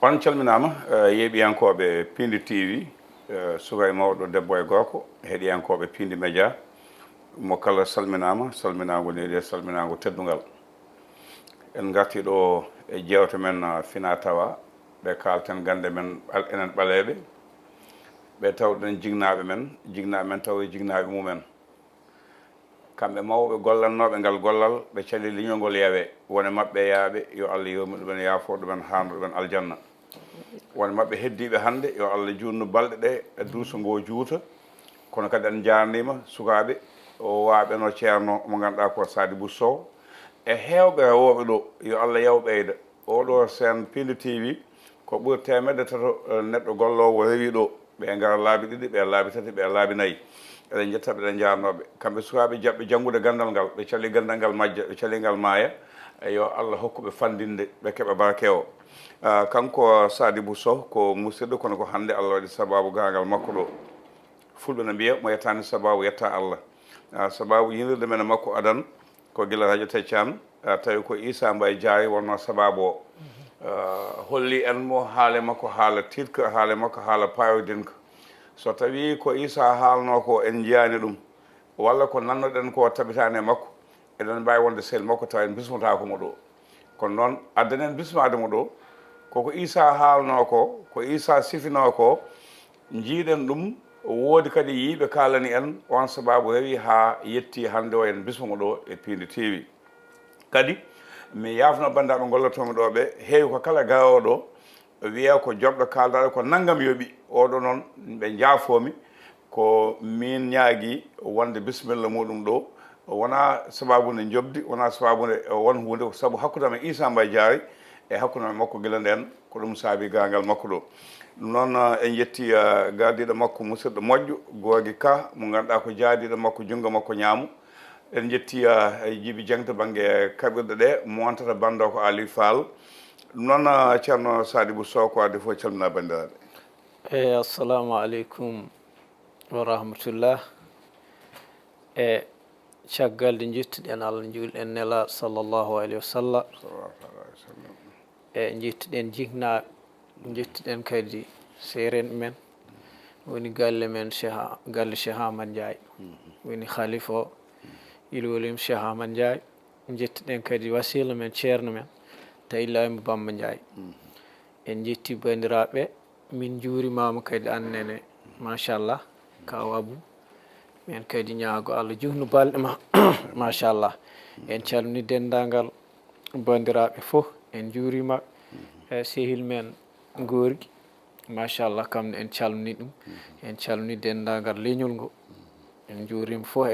on calminama yeeɓiyankoɓe Pindi TV suka e mawɗo debbo e gorko heeɗiyankoɓe Pindi Média mo kala salminama salminago neydi salminago teddugal en garti ɗo e jewte men fina tawa ɓe kalten gande men enen ɓaleɓe ɓe tawɗen jignaɓe men taw e jignaɓe mumen kamɓe mawɓe gollannoɓe ngal gollal ɓe cali liñol ngol yawe wone mabɓe yaaɓe yo Allah yewmi ɗumen yaafo ɗumen haano ɗumen aljanna wone mabɓe heddiɓe hannde yo Allah junnu balɗe ɗe e duuso ngo juuta kono kadi en jarnima sukaɓe o waɓeno ceerno mo ganduɗa ko Sadibou Sow e hewɓe rewoɓe ɗo yo Allah yaw ɓeyda oɗo sen Pindi TV ko ɓuuri temedde tato neɗɗo gollowo rewi ɗo ɓe ngara laabi ɗiɗi ɓe laabi tati ɓe laabi nayyi eɗen jettaɓe eɗen jarnoɓe kamɓe sukaɓe jaɓɓe janggude gandal ngal ɓe cali gandal ngal majja ɓe cali ngal maaya yo Allah hokkuɓe fandinde ɓe keeɓa barke o kanko Sadibou Sow ko musidɗo kono ko hannde Allah waɗi sababu gangal makko ɗo fulɓe ne mbiya mo yettani sababu yetta Allah sababu yinirde men e makko adan ko gila radio Teccan tawi ko Issa Mbaye Diary wonno sababu o holli en mo haale makko haala titka haale makko haala payodinka so tawi ko Issa haalno ko en jiyani ɗum walla ko nannoɗen ko tabitani e makko eɗen mbawi wonde sehil makko taw en bismotako mo ɗo kono noon addanen bismade mo ɗo koko Issa haalno ko Issa sifino ko jiiɗen ɗum woodi kadi yiiɓe kalani en on sababu rewi ha yetti hannde o en bismo ɗo e Pindi TV kadi mi yafno bandaɓe gollotomi ɗo ɓe heewi ko kala gawoɗo wiya ko joɓɗo kaldaɗo ko naggam yooɓi oɗo noon ɓe jaafomi ko min ñaagui wonde bisimilla muɗum ɗo wona sababude jobdi wona sababude won hunde saabu hakkudam e Issa Mbaye Diary e hakkudam e makko gila nden ko ɗum saabi gangal makko ɗo ɗum noon en jetti gardiɗo makko musidɗo moƴƴo Gorgui Ka mo ganduɗa ko jaadiɗo makko junggo makko ñaamu en jetti Djiby Dieng to banggue kaɓirɗe ɗe mo wontata bando ko Ali Fall ɗum noon ceerno Sadibou Sow ko adi fof calmina bandiraɓe assalamu aleykum wa rahmatullah e caggal de jettuɗen Allah juulɗen nela sallllahu alayhi wa sallam e jettuɗen jignaɓe jettuɗen kadi seren men woni galle men galle Cheikh Ahmad Ndiaye woni khalifa o ilwolim Cheikh Ahmad Ndiaye jettuɗen kadi wasila men ceerno men Tawilahi Bamba Ndiaye en jetti bandiraɓe min juurimama kadi annene machallah kaw Abou men kadi ñaago Allah juhnu balɗe ma machallah en calmini dendagal bandiraɓe fof en juurima sehil men Gorgui machallah kamne en calmini ɗum en calmini dendagal leñol ngo en juurima fof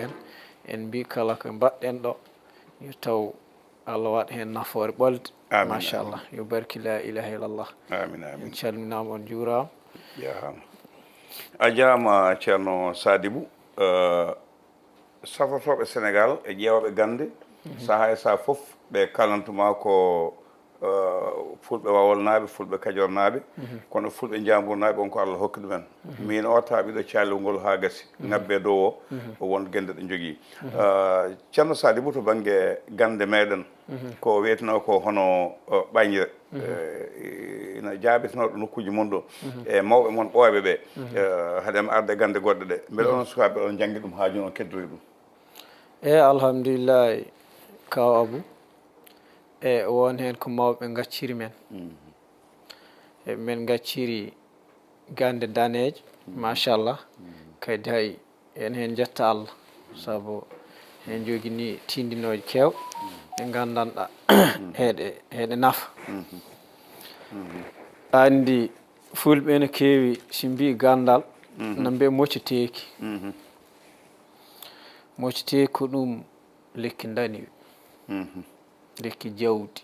en mbi kala ko mbaɗɗen ɗo yo taw Allah waɗa hen nafoore ɓolde machallah yo barki la ilaha illallah amin en calminama on juurama jahama a jarama ceerno Sadibou safotoɓe Sénégal e ƴeewoɓe gande saaha e saaha foof ɓe kalantuma ko fulɓe wawolnaɓe fulɓe kadiornaɓe kono fulɓe jambournaɓe on ko Allah hokki ɗumen min o taaɓiɗo caalel ngol ha gasi ngabbe dow o won guende ɗe jogui ceerno Sadibou to banggue gande meɗen ko wiyeteno ko hono ɓañre ina jaabitinoɗo nokkuji mon ɗo e mawɓe mon ɓooɓe ɓe haɗem arde gande goɗɗe ɗe mbeɗa onon sukaɓe on jangui ɗum ha joni on keddori ɗum alhamdulillahi kaw Abou won hen ko mawɓe gacciri men min gacciri gande daneje machallah kadi hay en hen jetta Allah saabu en jogini tindinoje kew ɗe gandanɗa heɗe nafa andi fulɓe no keewi si mbi gandal no mbiya mocceteki mocceteki ko ɗum lekki daniwi lekki jawdi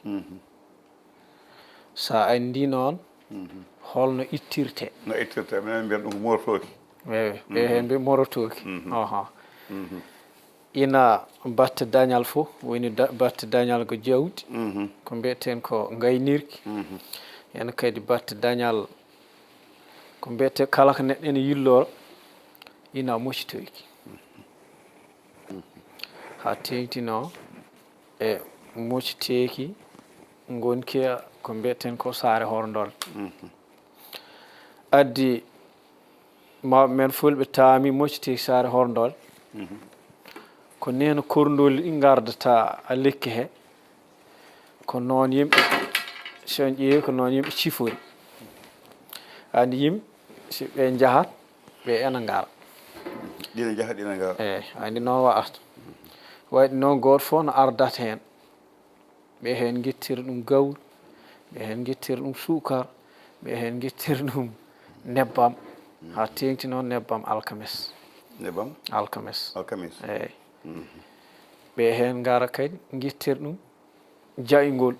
sa andi noon holno ittirte no ittirte minen mbiyata ɗum ko morotoki ɓe hen mbi morotoki ina batta dañal fof woni batta dañal ko jawdi ko mbiyeten ko gaynirki ene kadi batta dañal ko mbiyete kala ko neɗɗo ene yilloro ina moccitoyki ha tengtino e mocciteki gonki ko mbiyeten ko saare horndol addi mawɓe men fulɓe taami mocciti saare horndol ko neno korndoli ɗi gardata a lekki he ko noon yimɓe so en ƴeewi ko noon yimɓe cifori andi yimɓe si ɓe jahat ɓe ena ngara ɗina jaha ɗina ngara eyi andi noon waɗata waɗi noon goto fof no ardata hen ɓe hen guittira ɗum gawri ɓe hen guittira ɗum sukar ɓe hen guittira ɗum nebbam ha tengti noon nebbam alkames nebbam alkames alkames eyi ɓe hen gara kadi guittira ɗum jayngol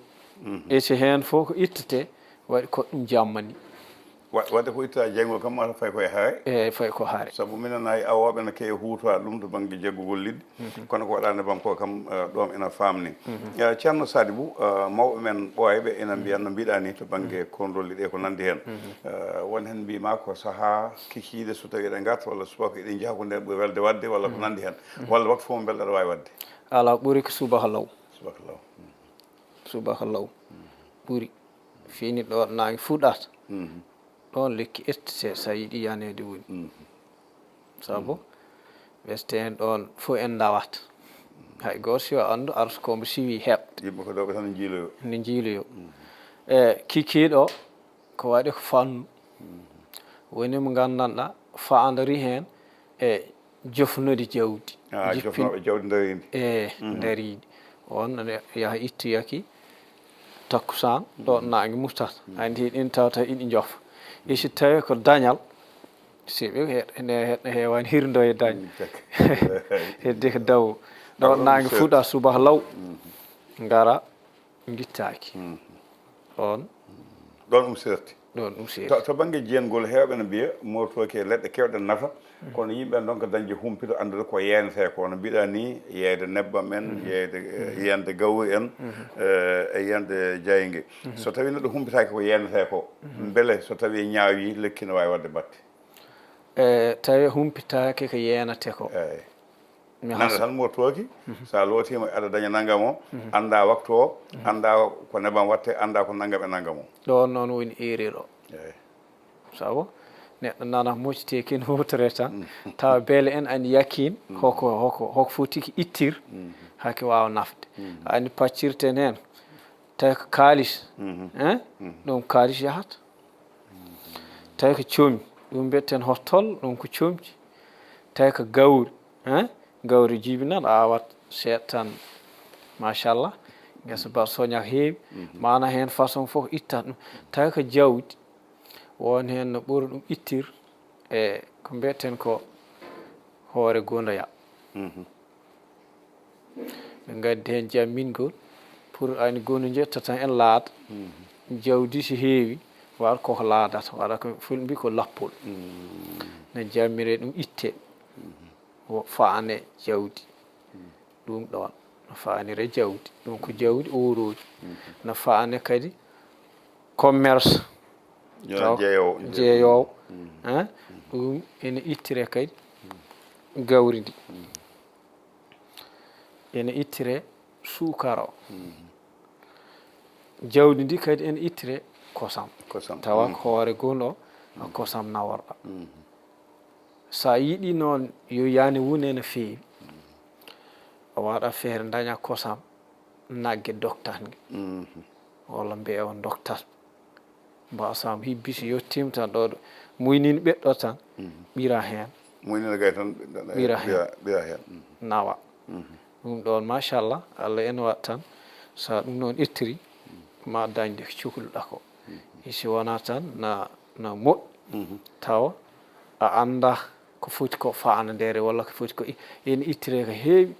e so hen fof ko ittete waɗi ko ɗum jammani wadde ko itta jeyngol kam mata fay koye haare eyi fay ko haare saabu minen ayi awoɓe ne keewi huutowa ɗum to banggue jeggugol liɗɗi kono ko waɗa nebbam ko kam ɗom ena famni ceerno Sadibou mawɓe men ɓooyɓe ena mbiya no mbiɗa ni to banggue kondolli ɗe ko nandi hen won hen mbima ko saaha kikiɗe so tawi eɗe garta walla subaka eɗen jaaha ko nder ɓuuri welde wadde walla ko nandi hen walla waktu fof mo belɗa aɗa wawi wadde ala ɓuuri ko subaka law subaka law subaka law ɓuuri fini ɗo nangue fuɗata ɗon lekki ettete sa yiiɗi yanede woni saabu weste hen ɗon fof en dawat hay goto siwa andu arta kombo siwi heɓde yimɓe ko dawɓe tan jiiloyo ne jiiloyo e kikiɗo ko waɗi ko fannu woni mo gandanɗa fandari hen e jofnude jawdi jofnoɓe jawdi daridi daridi on yaha ittoyaki takkusan ɗo nangue murtata andi ɗin tawta iɗi jofa e so tawi ko dañal siɓe ne hewani hirdo e dañ hedde ko daw ɗo nangue fuuɗa subaka law gara guittaki on ɗon ɗum serti ɗon ɗum seeri to banggue jeengol hewɓe ne mbiya motoki e leɗɗe kewɗe nafa kono yimɓe donc dañde humpito andude ko yenete ko no mbiɗa ni yeyde nebbam en yeyde yiyande gawri en e yiyande jaygue so tawi neɗɗo humpitaki ko yenete ko beele so tawi ñaawi lekki ne wawi wadde batte e tawi humpitaki ko yenete ko eyyi nanda tan motoki sa lootima aɗa daña naggam o anda waktu o anda ko nebbam watte anda ko naggam e naggam o ɗon noon woni erreur o eyyi sabu neɗɗo nana moccite kin hutore tan tawa beele en andi yakkin hoko foti ko ittir hake wawa nafde andi paccirten hen tawi ko kalis ɗum kalis yahata tawi ko coomi ɗum mbiyeten hottol ɗum ko coomci tawi ko gawri gawri jibinat a awat seeɗa tan machallah guesa ba soña heewi mana hen façon fof ittata ɗum tawi ko jawdi won hen no ɓuuri ɗum ittir e ko mbiyeten ko hoore gondoya ɓe gaddi hen jammingol pour ani gondo jetta tan en laada jawdi so heewi waɗa koko laadata waɗa ko fulɓe mbi ko lappol ne jammire ɗum itte faane jawdi ɗum ɗon no faanire jawdi ɗum ko jawdi oroji no faane kadi commerce jeeyowo ɗum ene ittire kadi gawri ndi ene ittire sukara o jawdi ndi kadi ene ittire kosam tawa ko hoore gonɗo o kosam naworɗa sa yiiɗi noon yo yani wune no feewi o waɗa feere daña kosam naggue doktangue walla mbiya on doktat mbasam hibbi so yettima tan ɗo muynini ɓeɗɗo tan ɓira hen muynina gay tan ɓira hen nawa ɗum ɗon machallah Allah ene waɗa tan sa ɗum noon ittiri ma dañde ko cohluɗa ko si wona tan na moƴƴi tawa a anda ko foti ko faandere walla ko foti ko ene ittire ko heewi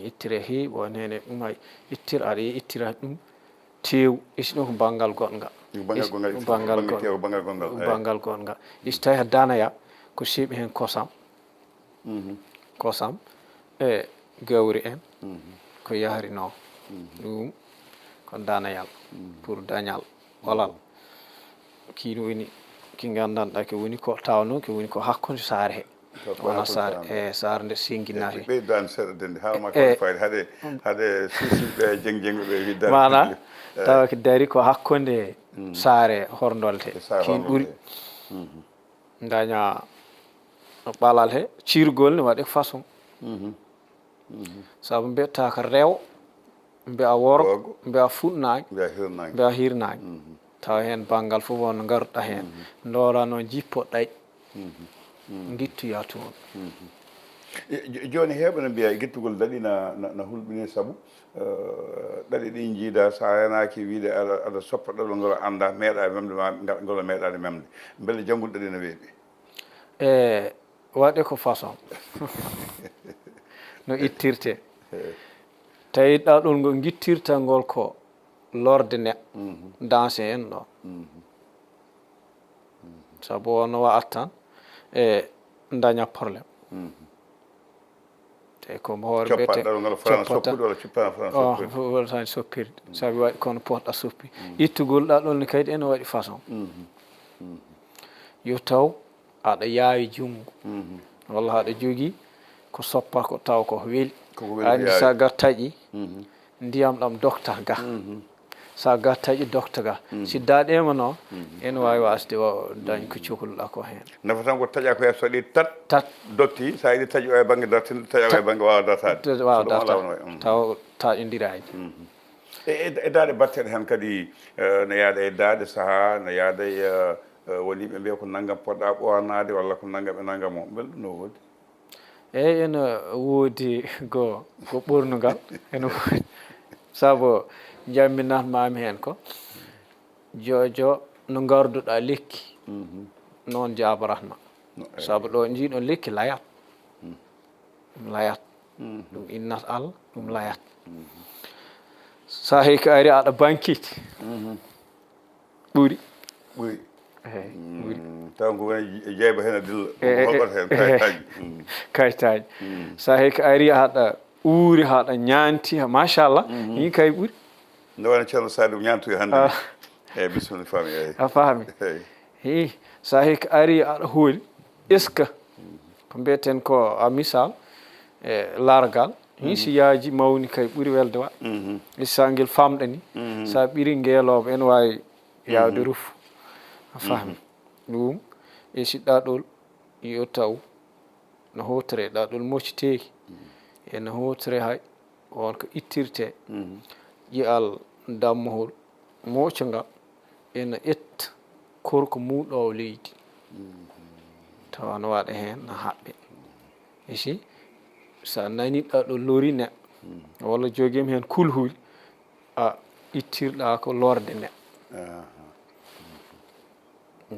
ittire heewi won hen ɗum hay ittira aɗa ittira ɗum tew isi ɗum ko banggal goɗgal banggal goɗgal isi tawi ko danaya ko seeɓi hen kosam kosam e gawri en ko yahrino ɗum ko danayal pour dañal walal kino woni ki gandanɗa ko woni ko tawno ko woni ko hakkude saare he wona sar e sar nde singinahi ɓeydan seeɗa dende haalma ko fayde haɗe suusiɓe jeng-jengɓe widdare mana tawa ko dari ko hakkunde saare hordolte kin ɓuuri daña ɓalal he ciirgol ne waɗi façon saabu mbiyata ko rew mbiya worgo mbiya fuɗnague mbiya hirnague tawa hen banggal fof wonno garuɗa hen doora noon jippoɗɗay guittoya toon joni heeɓe no mbiya guittugol daɗi na hulɓini saabu ɗaɗi ɗi jiida sa yanaki wiide aɗa soppa ɗaɗol ngol anda meeɗa memde ma ngol meeɗade memde beele janggude ɗaɗi no weeɓi e waɗi ko façon no ittirte tawi ɗaɗol ngol guittirta ngol ko lorde neɗɗo danse en ɗo saabu wonno wa'at tan e daña probléme te ko hoore ɓete coppatan soppirde sabi waɗi kono poɗɗa soppi ittugol ɗaɗol ne kadi ene waɗi façon yo taw aɗa yaawi junngo walla aɗa jogii ko soppa ko taw ko weeli andi sa gattaƴi ndiyam ɗam docta ga sa gattaƴi docta ga si daɗema noon ene wawi wasde dañ ko cohluɗa ko hen nafa tan ko taƴa ko so ɗi tat dotti sa yiɗi taƴi o e banggue dartinde taƴa o e banggue wawa dartade wawa dartade taw taƴodiraji e daade batteɗe hen kadi no yaada e daade saaha no yaada e woni ɓe mbiya ko naggam poɗɗa ɓowanade walla ko naggam e naggam o beele ɗum no woodi eyyi ene woodi ko ɓornugal ene woodi saabu jamminatmami hen ko jojo no garduɗa lekki noon jabaratma saabu ɗo jiiɗon lekki layat layat ɗum innat Allah ɗum layat sa hay ko ari aɗa bankiti ɓuuri eyyi ɓuuri taw ko woni jeeyba hen a dilla hoɓata hen kayitaji kayitaji sa hay ko ari haɗa uuri haɗa ñanti machallah yi kay ɓuuri nde wona ceerno Sadibou ñantoy hannde eyyi bisimilla faami eyyi a faami hi sa hay ko ari aɗa hooli est ce que ko mbiyeten ko a misal e largal hi si yaaji mawni kay ɓuuri welde wa sa guel famɗa ni sa ɓiri ngeeloɓe ene wawi yawde rufu a faami ɗum e si ɗaɗol yo taw no hotore ɗaɗol mocciteki ene hotore hay wonko ittirte ƴiyal dammohol moccogal ene ƴetta korko muuɗowo leydi tawa no waɗa hen no haɓɓe e si sa nani ɗaɗol lori neɗɗo walla joguima hen kulhuli a ittirɗa ko lorde neɗɗo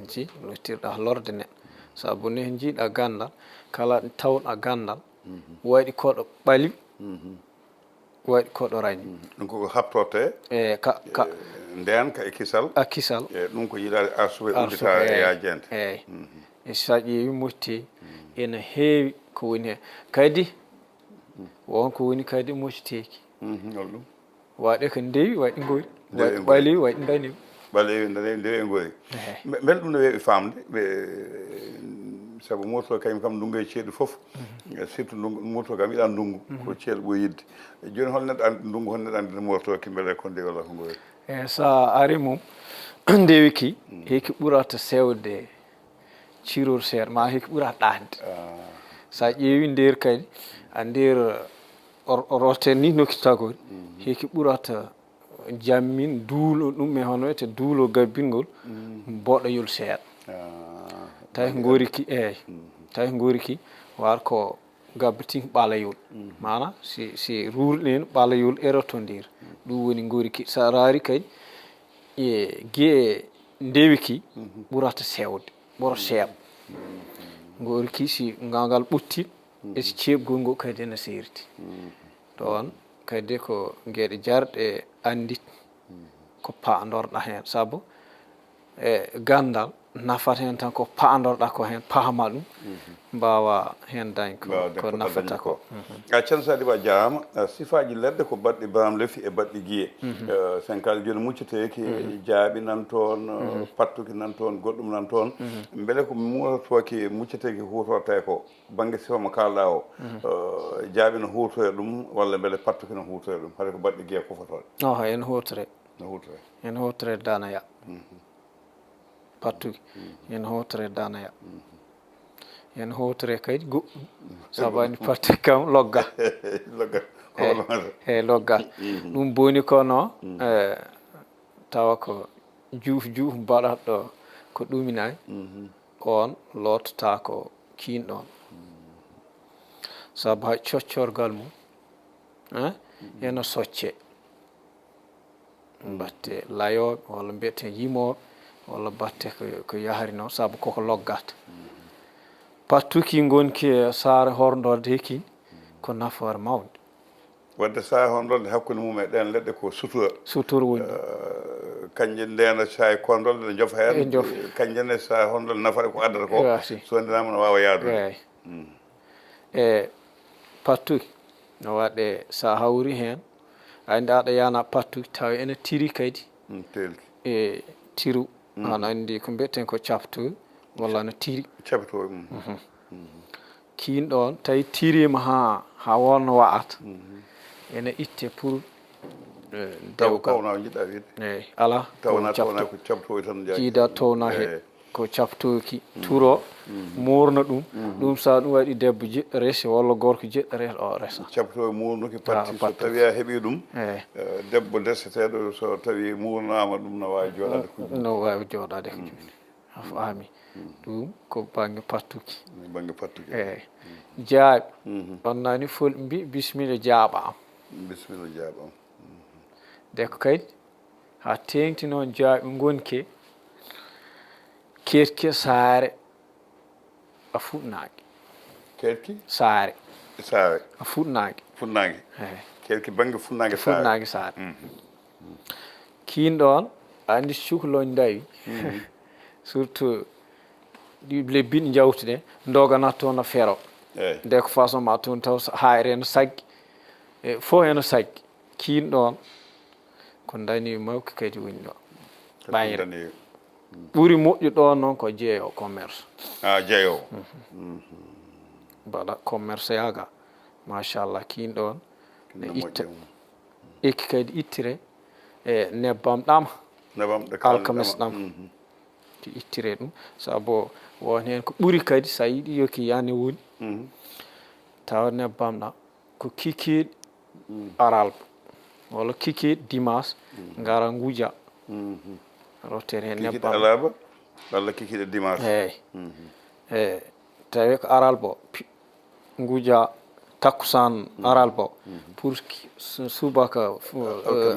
si no ittirɗa lorde neɗɗo saabu ne jiiɗa gandal kala tawɗa gandal waɗi koɗo ɓaali waɗi koɗo rañi ɗum koko habtorte e nden ka e kisal e ɗum ko yiiɗade arsuɓe uddita e yajede eyyi e sa ƴeewi motti ene heewi ko woni hen kadi wonko woni kadi mocciteki ɗum waɗe ko ndewi waɗi goori waɗi ɓaalewi waɗi danewi ɓalewi ndewi e goori beele ɗum no weeɓi famde ɓe saabu moto kañum kam ndungu e ceeɗu foof surtout ndungu moto kam yiɗa ndungu ko ceeɗu ɓoyi yidde joni hol neɗɗo andi ndungu hol neɗɗo andi motoki beele ko ndewi walla ko goori eyyi sa ari mum ndewi ki heki ɓurata sewde ciror seeɗa ma heki ɓurata ɗahde sa ƴeewi nder kadi a nder rote ni nokkitagol heki ɓurata jammin duulo ɗum e hono wiyete duulo gabbingol boɗoyol seeɗa tawi goori ki eyyi tawi goori ki war ko gabbiti ɓalayol mana si rurɗen ɓalayol erotodir ɗum woni goori ki sa raari kadi e guiye ndewi ki ɓurata sewde ɓuura seeɓa goori ki si gagal ɓutti e si ceebgol ngol kadi ene serti ɗon kadi ko gueɗe jarɗe andit ko pa dorɗa hen saabu e gandal nafata hen tan ko paandorɗa ko hen pahama ɗum mbawa hen dañ ko nafata ko a ceerno Sadibou a jarama sifaji leɗɗe ko baɗɗi bam lefi e baɗɗi guiye sen kala joni mucceteki jaaɓi nan toon pattuki nan toon goɗɗum nan toon beele ko mutotoki mucceteki hutorte ko banggue sifa mo kalɗa o jaaɓi no hutoya ɗum walla beele pattuki no hutoya ɗum haade ko baɗɗi guiye kufotoɗe o en hutore no hutore en hutore danaya pattuki en hutore danaya en hutore kadi goɗɗum sabani pattuki kam logga logga e loggal ɗum boni kono tawa ko juuf mbaɗatɗo ko ɗuminani on lottata ko kinɗon saabu hay coccorgal mum ena socce batte layoɓe walla mbiyeten yimoɓe walla batte ko yahari noon saabu koko loggata pattuki gonki e saare horndorde hekki ko nafoore mawde wadde saare horndorde hakkude mum e ɗen leɗɗe ko sutura woni kanƴe ndena saare kondolde ne jofa hen kanƴe ne saare horndorde nafata ko addata ko so ndinama no wawa yaadude e pattuki no waɗe sa hawri hen andi aɗa yana pattuki tawa ene tiri kadi e tiru ana andi ko mbiyeten ko captoy walla no tiri captoy kinɗon tawi tirima ha wonno wa'ata ene itte pour dewgal jiɗɗa wiide eyyi ala tawna ko captoy tan jiida towna he ko captoyki turo murna ɗum sa ɗum waɗi debbo jiɗɗo resi walla gorko jiɗɗo resa o resa captoy murnuki patti so tawi a heeɓi ɗum debbo deseteɗo so tawi murnama ɗum no wawi joɗade ko no wawi joɗade ko joni a faami ɗum ko banggue pattuki eyyi jaaɓi on nani fulɓe mbi bisimilla jaaɓa am bisimilla jaaɓa am de ko kadi ha tengti noon jaaɓi gonke ketke saare a fuɗnague ketki saare a fuɗnague eyyi ketki banggue fuɗnague saare kinɗon andi cukalon dawi surtout ɗi lebbiɗi jawtuɗe doganat toon no fero nde ko façon ma toon taw hayre eno saggi fo eno saggi kinɗon ko dañi mawki kadi woni ɗo ɓayre ɓuuri moƴƴuɗo noon ko jeeyowo commerce jeeyowo mbaɗa commerce yaga machallah kinɗon ne itta ekki kadi ittire e nebbam ɗam alkames ɗam ti ittire ɗum saabu won hen ko ɓuuri kadi sa yiiɗi yoki yani woni tawa nebbam ɗam ko kikiɗe aralba walla kikiɗe dimanche gara nguja rottere hen nebbam alaba walla kikiɗe dimanche eyyi tawi ko aralba nguja takkusan aralba pour subaka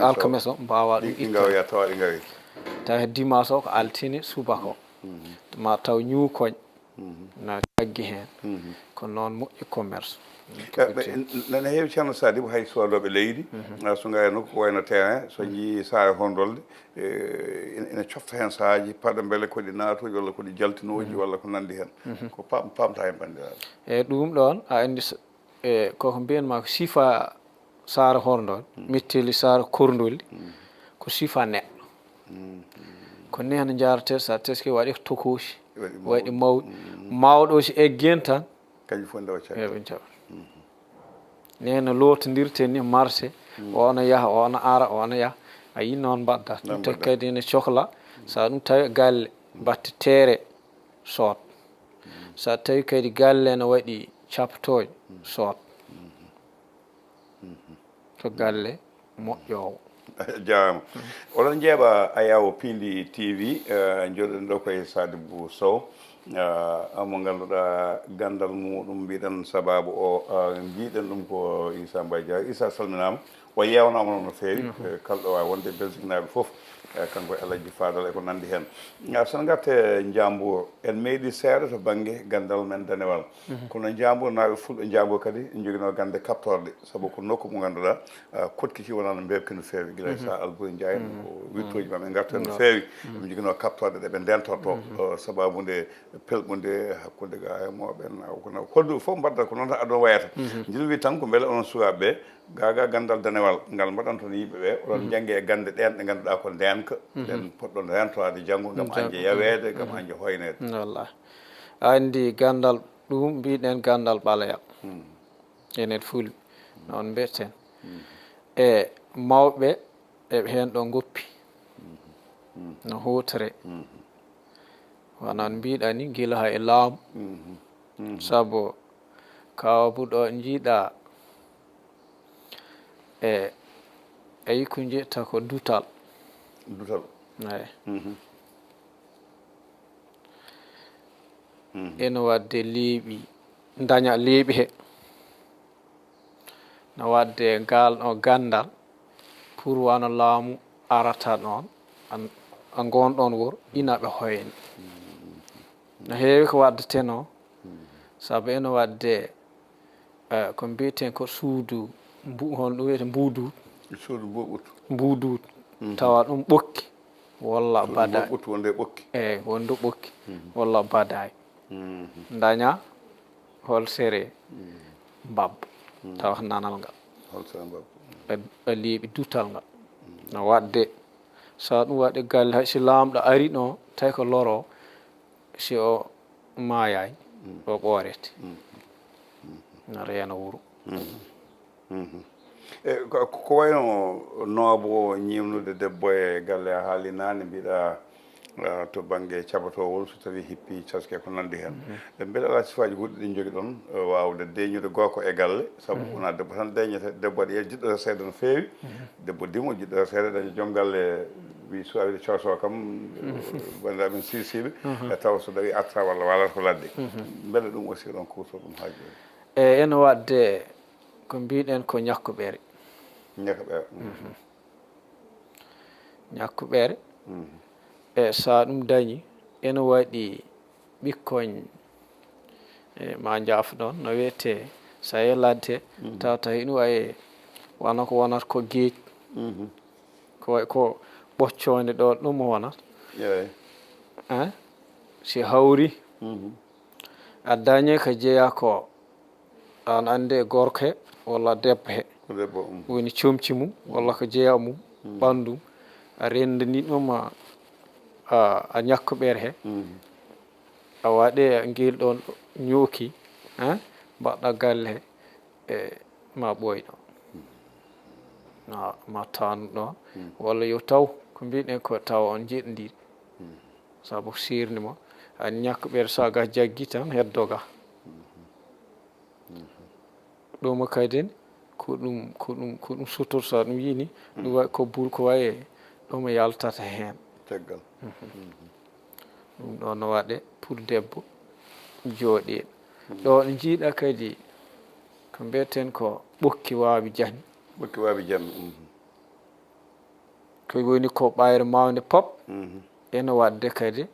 alkames o mbawa ɗum itta tawi dimanche o ko altine subaka o ma taw ñuukoñ na taggi hen ko noon moƴƴi commerce nane heewi ceerno Sadibou hay sodoɓe leydi so gari nokku ko wayno terrain so jii saare hondolde ene cofta hen sahaji paɗa beele koɗi natoji walla koɗi jaltinoji walla ko nandi hen ko pamta hen bandiraɓe eyyi ɗum ɗon a andi koko mbiyanma ko sifa saare hondolde metteli saare korndolli ko sifa neɗɗo ko nehno jarate sa teski waɗi ko tokosi waɗi mawɗo o si eggen tan kañum fof ndewa caɓ nehno lotodirte ni marché ono yaaha ono ara ono yaaha a yi noon mbaɗda ɗum taki kadi ene cohla sa ɗum tawi galle batte teere soot sa tawi kadi galle ne waɗi captoje soot to galle moƴƴowo jarama oɗon jeeɓa Ayaw Pindi TV joɗɗen ɗo koye Sadibou Sow mo ganduɗa gandal muɗum mbiɗen sababu o jiiɗen ɗum ko Issa Mbaye Dia Issa salminama o yewnama noon no fewi kalɗo wawi wonde belsignaɓe foof kanko Alaji Fadal e ko nandi hen sen gatte Njambur en meeɗi seeɗa to banggue gandal men Danewal kono Njambur naaɓe fulɓe Njambur kadi joguino gande kaptorɗe saabu ko nokku mo ganduɗa kotkiki wonano mbebki no fewi guila sa Alboury Ndiaye ko wittoji maɓe garta no fewi ɓe joguino kaptorɗe ɗeɓe ndentorto sababude pelɓude hakkude ga e moɓen kono holɗum fof mbaddat ko noon aɗon wayata jiɗum wi tan ko beele onon sukaɓeɓe gaga gandal Danewal ngal mbaɗan toon yimɓeɓe oɗon janggue e gande ɗen ɗe ganduɗa ko ndenka ɗen poɗɗon rentoade janggo gam anje yawede gam anje hoynede wallahi andi gandal ɗum mbiɗen gandal ɓaleya enen fulɓe noon mbiyeten e mawɓe eɓe hen ɗo goppi no hutere wonan mbiɗa ni guila ha e laamu saabu kawa buɗo jiiɗa e ayi ko jitta ko dutal eyi ene wadde leeɓi daña leeɓi he no wadde galɗo gandal pour wano laamu arata ɗon a gonɗon wuro ina ɓe hoyne no heewi ko waddete no saabu ene wadde ko mbiyeten ko suudu hon ɗum wiyete mbuuduut suudu mbuuduut tawa ɗum ɓokki walla bada wonde ɓokki eyi wonde ɓokki walla baday daña hol sere mbabba tawa nanal ngal e leeɓi dutal ngal no wadde sa ɗum waɗi galle hay si lamɗo ari ɗo tawi ko loro si o mayani o ɓoorete no reena wuro ko wayno noobo ñimnude debbo e galle a haali nane mbiɗa to banggue cabatowol so tawi hippi caske ko nandi hen ɓe beele ala sifaji goɗɗi ɗi jogui ɗon wawde deñude gorko e galle saabu wona debbo tan deñete debbo aɗa jiɗɗo seeɗa no fewi debbo dimo jiɗɗo seeɗa daña joom galle wi suwawide coso kam bandiraɓe sirsiɓe e taw so dawi arta walla walata ko ladde beele ɗum aussi ɗon kuuto ɗum haaji e ene wadde ko mbiɗen ko ñakkuɓere ñakkuɓere e sa ɗum dañi ene waɗi ɓikkoñ ma jaafo ɗon no wiyete sa ladde tawta ina wayi wona ko wonata ko geej ko way ko ɓoccode ɗo ɗum wonata si hawri a dañi ko jeeya ko an ande gorko he walla debbo he woni comci mum walla ko jeeya mum ɓandum a rendani ɗum a ñakkuɓere he a waɗe guel ɗon ñooki mbaɗɗa galle he ma ɓoyɗo ma tawnu ɗon walla yo taw ko mbiɗen ko taw on jiɗɗodiɗ saabu sirde mo a ñakkuɓere saga jaggi tan heddoga ɗum kadi ko ɗum sutor sa ɗum yini ɗum wayi ko bur ko wayi ɗum yaltata hen caggal ɗum ɗon no waɗe pour debbo jooɗi ɗo ɗo jiiɗa kadi ko mbiyeten ko ɓokki waawi jahni ko woni ko ɓayre mawde pop ene wadde kadi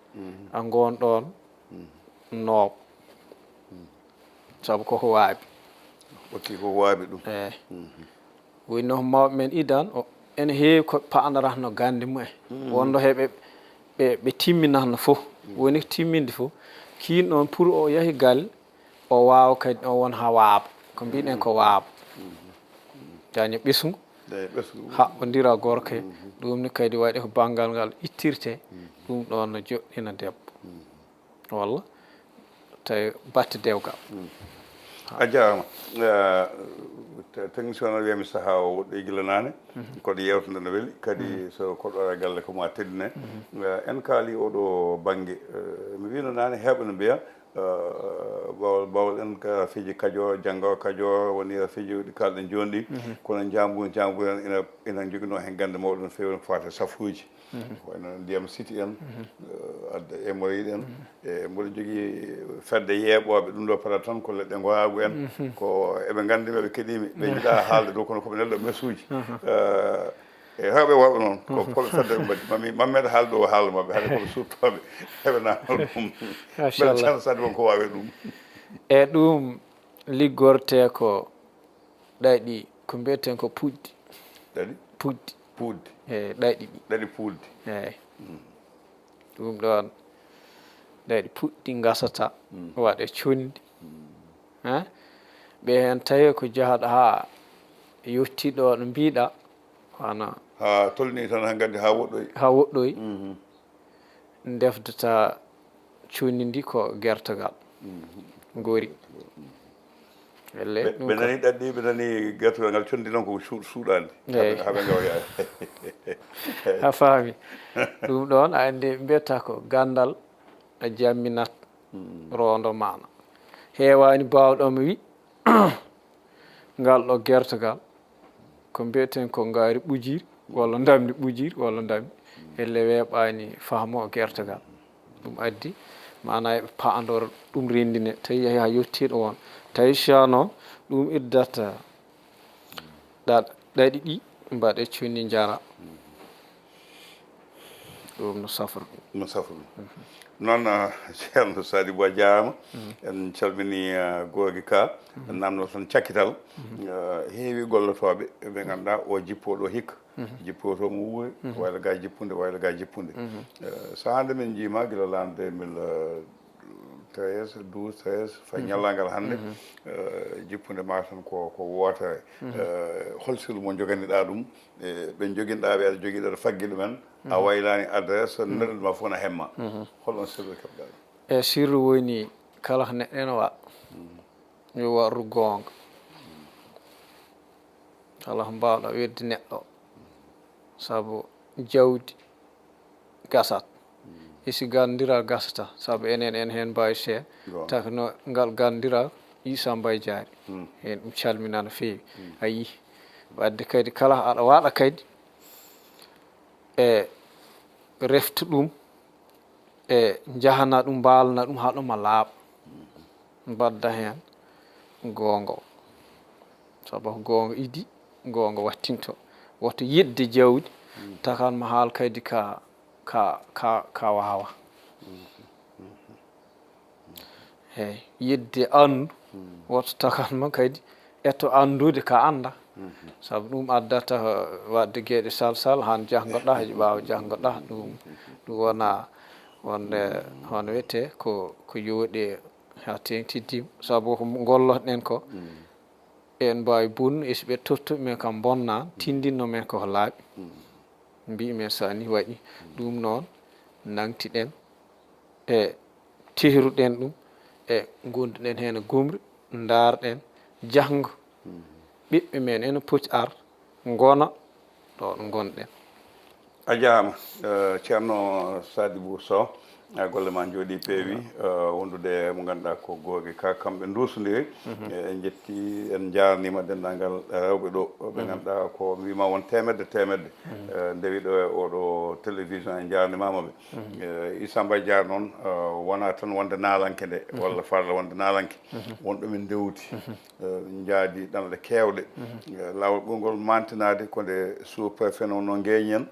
a gonɗon nooɓ saabu koko waabi ɓokki ko waabi ɗum eyi woni no mawɓe men idan ene heewi ko paandaratno gande mumen wonno heɓe ɓe timminatno fof woni timminde fof kiin ɗon pour o yahi galle o wawa kadi o won ha waaba ko mbiɗen ko waaba daña ɓesgu haɓɓodira gorko he ɗum ni kadi waɗi ko banggal ngal ittirte ɗum ɗon no joɗɗina debbo walla tawi batte dewgal a jarama technicien o wiyami saaha o woɗɗo gila nane koɗo yewtode no weeli kadi so koɗo e galle komo teddine en kaali oɗo banggue mi wino nane heeɓe no mbiya bawol en ka fiiji Kajoor janggo Kajoor woni fiiji ɗi kalɗen joni ɗi kono Njambur en ina joguino hen gande mawɗo no fewi ko fate safuji wayno ndiyam City en adda Emoyɗi en e mboɗo jogui fedde yeeɓoɓe ɗum ɗo parata tan ko leɗɗe gowagu en ko eɓe gandi ɓeɓe keeɗimi ɓe jiiɗa haalde ɗo kono koɓe nelɗo mesuji e hawɓe woɓɓe noon ko pol fedde mbaddi mammeɗe haalde o haala maɓɓe hade koɓe suttoɓe heɓe namal ɗum beele ceerno Sadio wonko wawi ɗum e ɗum liggorte ko ɗayɗi ko mbiyeten ko puɗɗi puɗɗi e ɗayɗi ɗaɗi puɗɗi eyyi ɗum ɗon ɗayɗi puɗɗi gasata waɗe condi ɓe hen tawi ko jahaɗo ha yettiɗo ɗo mbiɗa wana ha tolni tan ha gaddi ha woɗɗoyi defdata condi ndi ko gertogal gori elle ɓe nani ɗaɗɗi ɓe nani gertogal ngal condi noon ko suuɗade haɓe gawya a faami ɗum ɗon a andi mbiyata ko gandal a jamminat rondo mana heewani bawɗomo wi ngal ɗo gertogal ko mbiyeten ko ngaari ɓujiri walla ndamdi ɓujiri walla ndamdi elle weeɓani faamo gertogal ɗum addi mana eɓe paandora ɗum rendine tawi yahi ha yettiɗo won tawi ceerno ɗum iddata ɗaɗi ɗi mbaɗe conni jara ɗum no safra ɗum noon ceerno Sadibou a jarama en calmini Gorgui Ka en namdo tan cakkital heewi gollotoɓe ɓe ganduɗa o jippoɗo hikka jippotomo wuuri waylo ga jippude so hande min jiima guila l'an 2013 12 13 fay ñallangal hande jippude ma tan ko wootere hol silu mo joganiɗa ɗum ɓe joguinoɗaɓe aɗa jogui ɗaɗa faggue ɗumen a waylani adresse neɗɗo ma fof ne hemma holɗon sirru keɓɗa e sirru woni kala ko neɗɗo ene waɗa yo waɗru gonga kala ko mbawɗa wedde neɗɗo saabu jawdi gasat isi gandiral gasata saabu enen en hen mbawi see taki no ngal gandiral Issa Mbaye Diary hen ɗum calmina no fewi a yii wadde kadi kala aɗa waɗa kadi e refta ɗum e jahana ɗum mbalna ɗum haɗuma laaɓa mbadda hen gonga o saabu ko gonga idi gonga wattinto woto yidde jawdi takanmo haal kadi ka wawa eyyi yidde andu woto takanmo kadi eto andude ka anda saabu ɗum addata wadde gueɗe sal han janggoɗa haji ɓawa janggoɗa ɗum wona wonde hono wiyete ko yooɗi ha tengtiddima saabu ko gollotoɗen ko en mbawi bonnu esi ɓe tottuɓe men kam bonna tindinno men koko laaɓi mbimen sa ni waɗi ɗum noon nangtiɗen e tehruɗen ɗum e gonduɗen hen e gomri darɗen janggo ɓiɓɓe men ene poti ar gona ɗo ɗo gonɗen a jarama ceerno Sadibou Sow golle ma jooɗi peewi wondude mo ganduɗa ko Gorgui Ka kamɓe dusodiri en jetti en jarnima dendagal rewɓe ɗo ɓe ganduɗa ko wima won temedde ndewi ɗo e oɗo télévision en jarnimamaɓe Issa Mbaye Diary noon wona tan wonde nalanke nde walla farla wonde nalanke wonɗo min dewti jaadi ɗanɗe kewɗe lawol ɓurgol mantinade ko nde sous préfet no geñen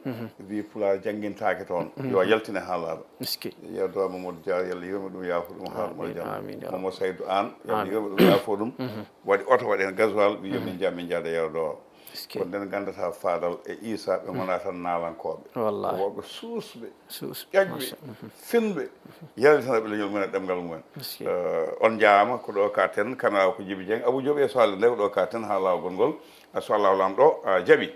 wi pulaar jangguintake toon yo yaltine ha laaɓa yeedowa Mamadou Diary yalla yurmo ɗum yaafo ɗum haɗumo jam Mamadou Saydou Anne yalla yurmo ɗum yaafo ɗum waɗi oto waɗi hen gasoil wi yomin jaa min jaada yeedowa ko nden gandata Fadal e Issa ɓe gona tan nalankoɓe woɓɓe suusɓe ƴaƴɓe finɓe yaltinaɓe leñol mumen e ɗemgal mumen on jarama ko ɗo ka ten caméra ko Djiby Dieng Abou Diop e so Allah nde ko ɗo ka ten ha lawol ngol so Allah lamɗo jaaɓi